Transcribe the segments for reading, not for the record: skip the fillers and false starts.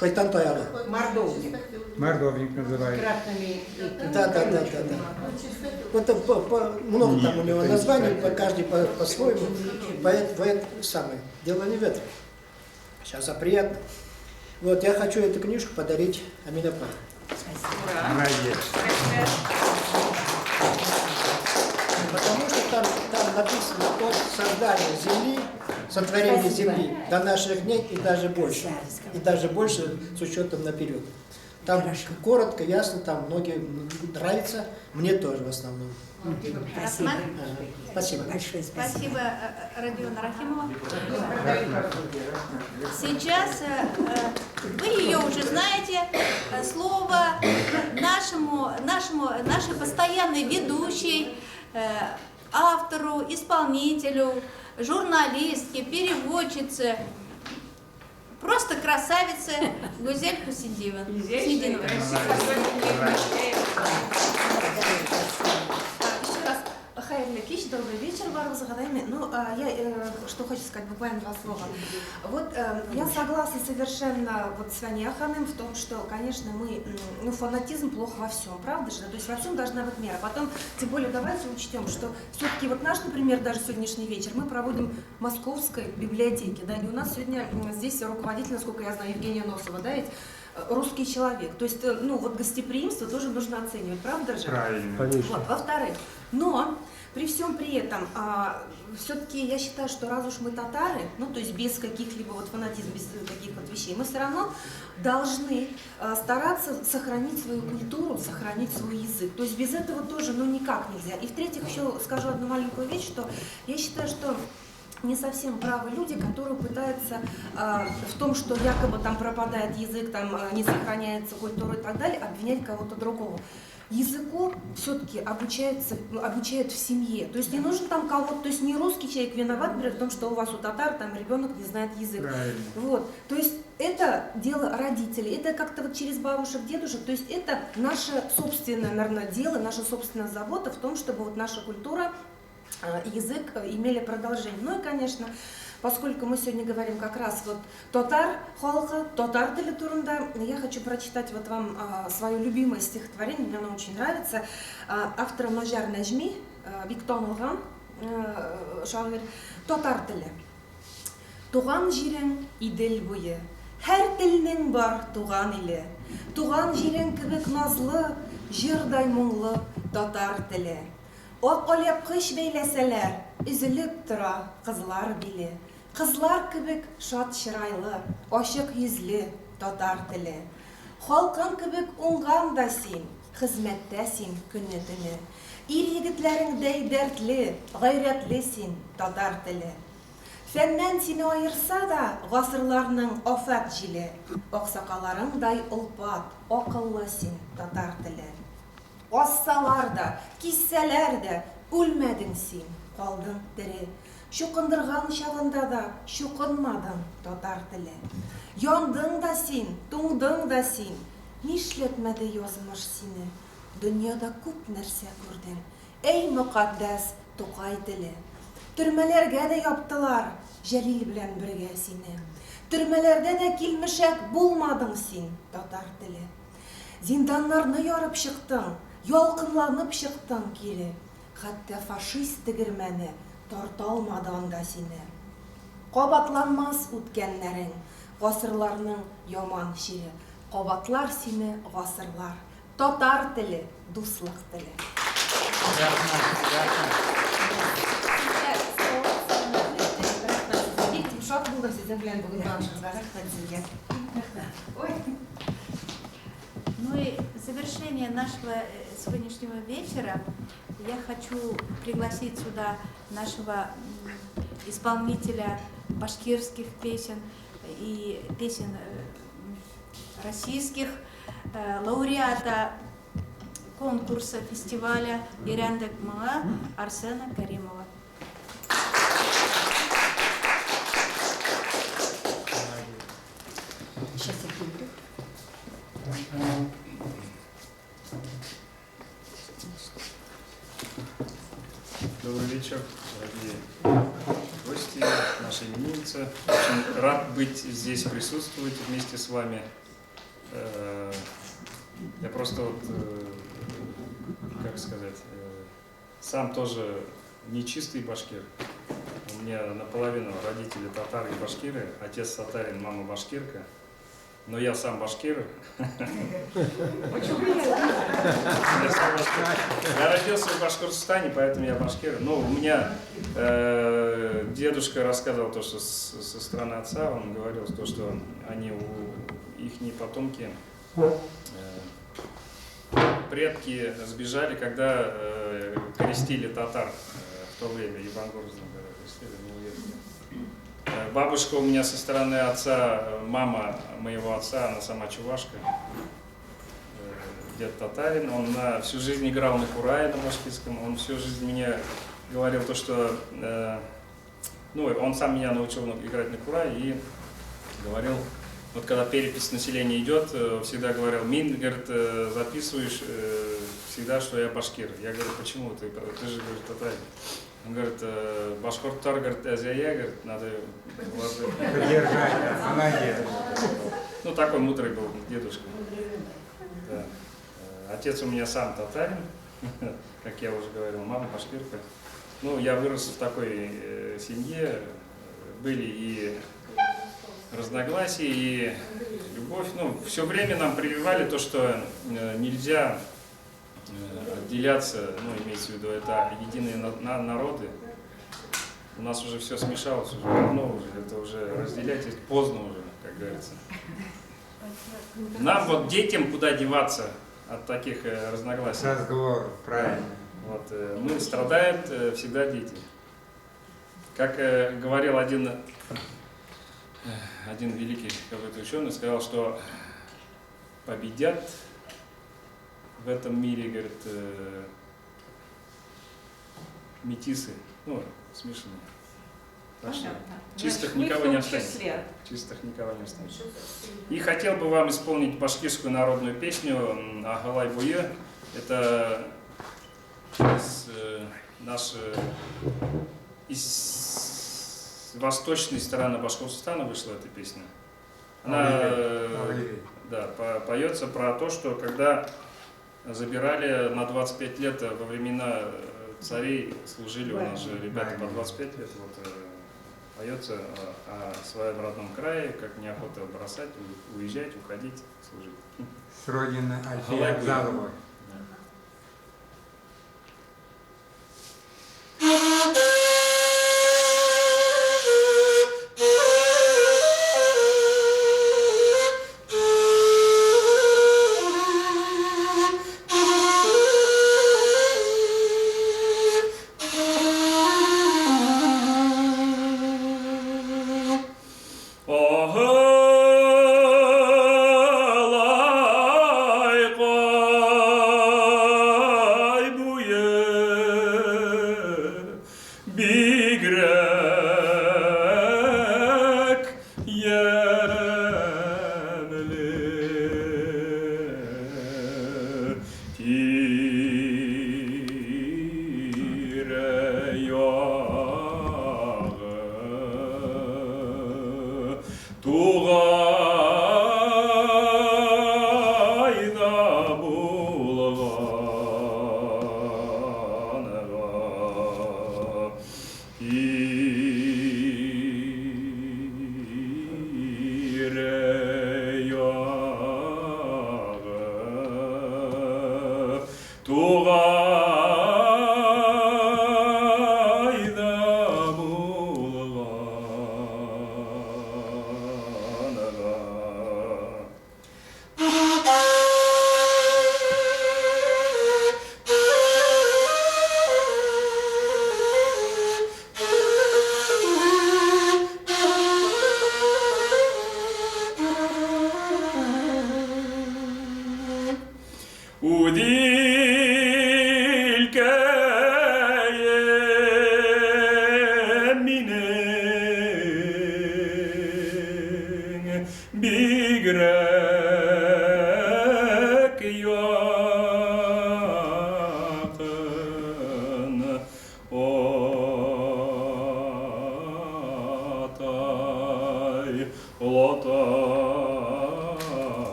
Шайтан Таяла. Мордовник. Мордовник называется. Да. Вот много там у него названий, каждый по-своему. Самое. Дело не в этом. Сейчас приятно. Вот я хочу эту книжку подарить Аминападу. Потому что там написано от создания Земли, сотворения Земли до наших дней и даже больше. И даже больше с учетом наперед. Там коротко, ясно, там многие нравится, мне тоже в основном. Спасибо. Спасибо, Родион Рахимова. Сейчас вы ее уже знаете. Слово нашей постоянной ведущей, автору, исполнителю, журналистке, переводчице, просто красавице Гузель Хусидинова. Хайрли Кич, добрый вечер, Барбаза Гадайми. Ну, я что хочу сказать, буквально два слова. Вот я согласна совершенно вот с Ваней Аханым в том, что, конечно, фанатизм плохо во всем, правда же? То есть во всем должна быть мера. Потом, тем более, давайте учтем, что все-таки вот наш, например, даже сегодняшний вечер мы проводим в Московской библиотеке, да, и у нас сегодня здесь руководитель, насколько я знаю, Евгения Носова, да, ведь русский человек. То есть, вот гостеприимство тоже нужно оценивать, правда же? Правильно. Вот, во-вторых, но при всем при этом, все-таки я считаю, что раз уж мы татары, то есть без каких-либо вот фанатизмов, без каких вот вещей, мы все равно должны стараться сохранить свою культуру, сохранить свой язык. То есть без этого тоже, никак нельзя. И в-третьих, еще скажу одну маленькую вещь, что я считаю, что не совсем правы люди, которые пытаются в том, что якобы там пропадает язык, там не сохраняется культура и так далее, обвинять кого-то другого. Языку все-таки обучают в семье. То есть не нужно там кого-то, то есть не русский человек виноват, например, в том, что у вас у татар там ребенок не знает язык. Правильно. Вот. То есть это дело родителей, это как-то вот через бабушек, дедушек, то есть это наше собственное, наверное, дело, наша собственная забота в том, чтобы вот наша культура, язык имели продолжение. Ну и, конечно, поскольку мы сегодня говорим как раз вот татар халқы, татар тілі турында, я хочу прочитать вот вам свое любимое стихотворение, мне оно очень нравится. Автор Мажар Нәжми, бик танылган шагыйрь, татар тілі. Туган җирең Идел буе, һәр телнең бар туган иле. Туган җирең кебек назлы, җырдай моңлы татар теле. Ак алъяпкыч бәйләсәләр, üzülеп тора кызлар биле. Кызлар кебек шат чырайлы, ачык йөзле татар теле. Халкың кебек уңган да син, хезмәттә син көнне-төне. Ир егетләреңдәй дәртле, гайрәтле син татар теле. Фәннән сине айырса да гасырларның афат җиле. Аксакаларыңдай улпат, акыллы син татар теле. Ассалар да, киссәләр дә, үлмәдең син, калдың тере. Чукындырган чагында да, чукынмадың татар теле. Яндың да син, туңдың да син, нишләтмәде язмыш сине. Дөньяда күп нәрсә күрдең, әй мөкаддәс Тукай теле. Төрмәләргә дә яптылар, Җәлил белән бергә сине. Төрмәләрдә дә килмешәк булмадың син, татар теле. Зинданнарны ярып чыктың, ялкынланып чыктың кире. Хәтта фашист тегермәне тарта алмады анда сине. Кабатланмас үткәннәрең, гасырларның яман чире. Кабатлар сине гасырлар, татар теле, дуслык теле. Шат булды сезнең белән бүген танышырга. Рәхмәт сезгә. Ну и в завершение нашего сегодняшнего вечера я хочу пригласить сюда нашего исполнителя башкирских песен и песен российских, лауреата конкурса фестиваля «Иряндек Мала» Арсена Каримова. Добрый вечер, дорогие гости, наши именинницы. Очень рад быть здесь, присутствовать вместе с вами. Я просто вот, как сказать, сам тоже не чистый башкир. У меня наполовину родители татары и башкиры. Отец татарин, мама башкирка. Но я сам башкир. Я родился в Башкортостане, поэтому я башкир. Но у меня дедушка рассказывал то, что со стороны отца, он говорил, то, что они, их потомки, предки сбежали, когда крестили татар в то время, Ивангородом крестили, не уверен. Бабушка у меня со стороны отца, мама моего отца, она сама чувашка, дед татарин, он всю жизнь играл на курае на башкирском, он всю жизнь мне говорил то, что, ну, он сам меня научил играть на курае и говорил, вот когда перепись населения идет, всегда говорил, Мин, говорит, записываешь всегда, что я башкир. Я говорю, почему? Ты же, говорит, татарин. Он говорит, башкорттар, говорит, азия, говорит, надо Поддержать, да, молодец. Ну, такой мудрый был дедушка. Да. Отец у меня сам татарин, как я уже говорил, мама башкирка. Ну, я вырос в такой семье, были и разногласия, и любовь. Ну, все время нам прививали то, что нельзя отделяться, ну, имеется в виду, это единые народы. У нас уже все смешалось, уже давно уже, это уже разделять, это поздно уже, как говорится. Нам вот детям куда деваться от таких разногласий? Разговор, правильно. Вот, мы страдаем всегда дети. Как говорил один великий какой-то ученый, сказал, что победят в этом мире, говорит, метисы, ну, смешанные. Чистых никого не останется. Чистых никого не останется. И хотел бы вам исполнить башкирскую народную песню «Агалай Буе». Это из восточной стороны Башкортостана вышла эта песня. Она поется про то, что когда забирали на 25 лет во времена царей, служили у нас же ребята по 25 лет, вот, поется о своем родном крае, как неохота бросать, уезжать, уходить, служить. С родины Альфия Абзаловой.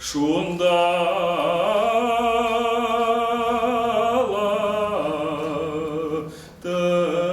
шундала тауғанаға.